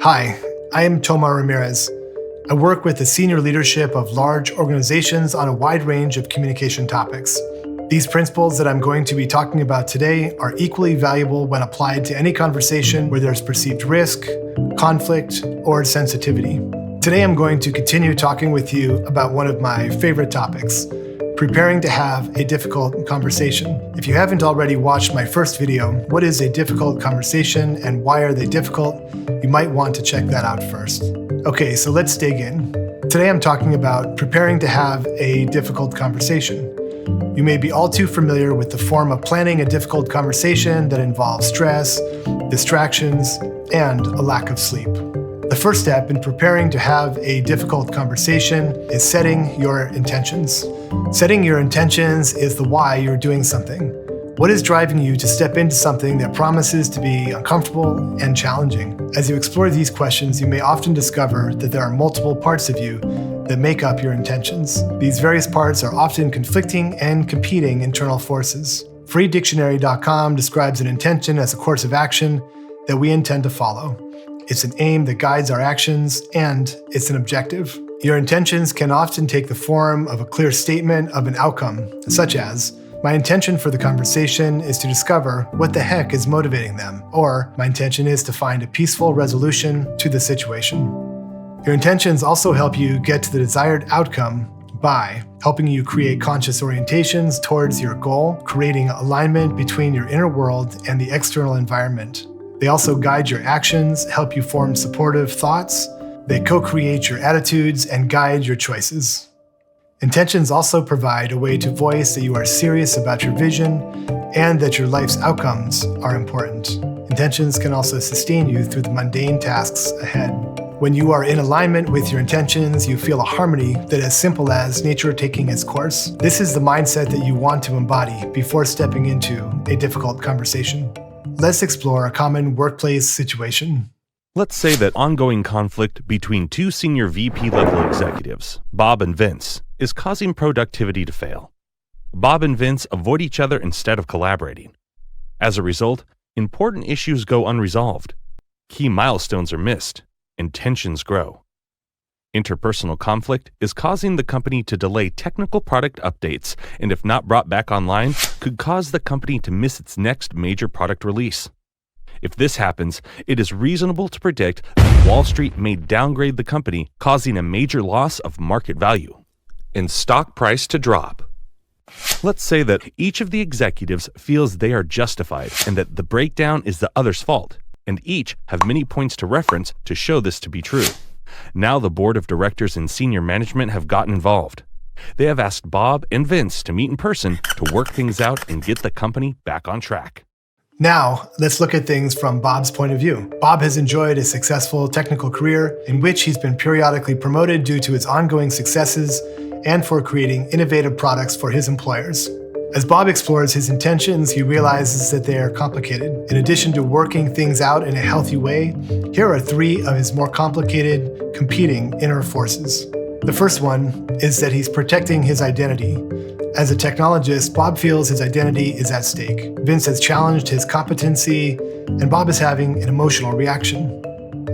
Hi, I am Tomar Ramirez. I work with the senior leadership of large organizations on a wide range of communication topics. These principles that I'm going to be talking about today are equally valuable when applied to any conversation where there's perceived risk, conflict, or sensitivity. Today I'm going to continue talking with you about one of my favorite topics, preparing to have a difficult conversation. If you haven't already watched my first video, What is a Difficult Conversation and Why Are They Difficult?, you might want to check that out first. Okay, so let's dig in. Today I'm talking about preparing to have a difficult conversation. You may be all too familiar with the form of planning a difficult conversation that involves stress, distractions, and a lack of sleep. The first step in preparing to have a difficult conversation is setting your intentions. Setting your intentions is the why you're doing something. What is driving you to step into something that promises to be uncomfortable and challenging? As you explore these questions, you may often discover that there are multiple parts of you that make up your intentions. These various parts are often conflicting and competing internal forces. FreeDictionary.com describes an intention as a course of action that we intend to follow. It's an aim that guides our actions, and it's an objective. Your intentions can often take the form of a clear statement of an outcome, such as, my intention for the conversation is to discover what the heck is motivating them, or my intention is to find a peaceful resolution to the situation. Your intentions also help you get to the desired outcome by helping you create conscious orientations towards your goal, creating alignment between your inner world and the external environment. They also guide your actions, help you form supportive thoughts. They co-create your attitudes and guide your choices. Intentions also provide a way to voice that you are serious about your vision and that your life's outcomes are important. Intentions can also sustain you through the mundane tasks ahead. When you are in alignment with your intentions, you feel a harmony that is as simple as nature taking its course. This is the mindset that you want to embody before stepping into a difficult conversation. Let's explore a common workplace situation. Let's say that ongoing conflict between two senior VP-level executives, Bob and Vince, is causing productivity to fail. Bob and Vince avoid each other instead of collaborating. As a result, important issues go unresolved. Key milestones are missed, and tensions grow. Interpersonal conflict is causing the company to delay technical product updates, and if not brought back online, could cause the company to miss its next major product release. If this happens, it is reasonable to predict that Wall Street may downgrade the company, causing a major loss of market value and stock price to drop. Let's say that each of the executives feels they are justified and that the breakdown is the other's fault, and each have many points to reference to show this to be true. Now the board of directors and senior management have gotten involved. They have asked Bob and Vince to meet in person to work things out and get the company back on track. Now, let's look at things from Bob's point of view. Bob has enjoyed a successful technical career in which he's been periodically promoted due to his ongoing successes and for creating innovative products for his employers. As Bob explores his intentions, he realizes that they are complicated. In addition to working things out in a healthy way, here are three of his more complicated, competing inner forces. The first one is that he's protecting his identity. As a technologist, Bob feels his identity is at stake. Vince has challenged his competency, and Bob is having an emotional reaction.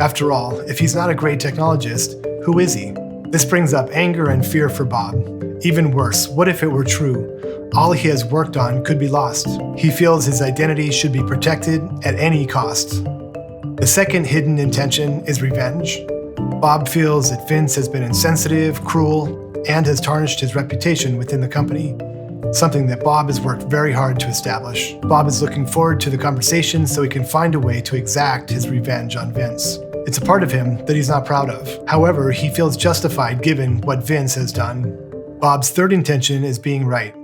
After all, if he's not a great technologist, who is he? This brings up anger and fear for Bob. Even worse, what if it were true? All he has worked on could be lost. He feels his identity should be protected at any cost. The second hidden intention is revenge. Bob feels that Vince has been insensitive, cruel, and has tarnished his reputation within the company, something that Bob has worked very hard to establish. Bob is looking forward to the conversation so he can find a way to exact his revenge on Vince. It's a part of him that he's not proud of. However, he feels justified given what Vince has done. Bob's third intention is being right.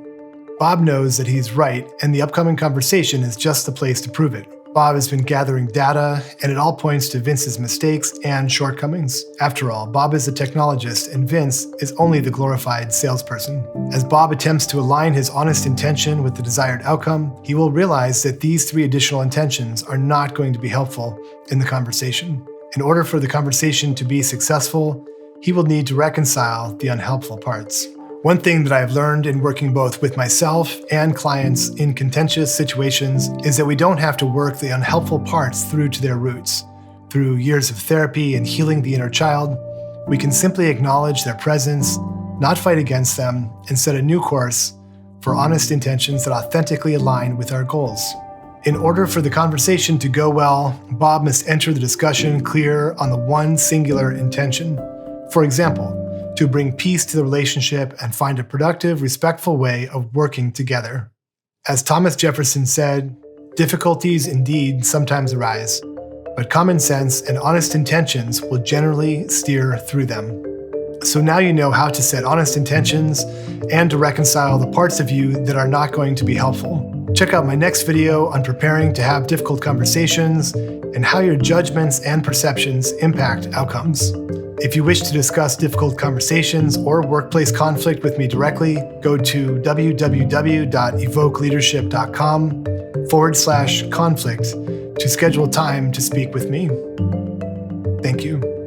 Bob knows that he's right, and the upcoming conversation is just the place to prove it. Bob has been gathering data, and it all points to Vince's mistakes and shortcomings. After all, Bob is a technologist, and Vince is only the glorified salesperson. As Bob attempts to align his honest intention with the desired outcome, he will realize that these three additional intentions are not going to be helpful in the conversation. In order for the conversation to be successful, he will need to reconcile the unhelpful parts. One thing that I've learned in working both with myself and clients in contentious situations is that we don't have to work the unhelpful parts through to their roots. through years of therapy and healing the inner child, we can simply acknowledge their presence, not fight against them, and set a new course for honest intentions that authentically align with our goals. In order for the conversation to go well, Bob must enter the discussion clear on the one singular intention. For example, to bring peace to the relationship and find a productive, respectful way of working together. As Thomas Jefferson said, difficulties indeed sometimes arise, but common sense and honest intentions will generally steer through them. So now you know how to set honest intentions and to reconcile the parts of you that are not going to be helpful. Check out my next video on preparing to have difficult conversations and how your judgments and perceptions impact outcomes. If you wish to discuss difficult conversations or workplace conflict with me directly, go to www.evokeleadership.com/conflict to schedule time to speak with me. Thank you.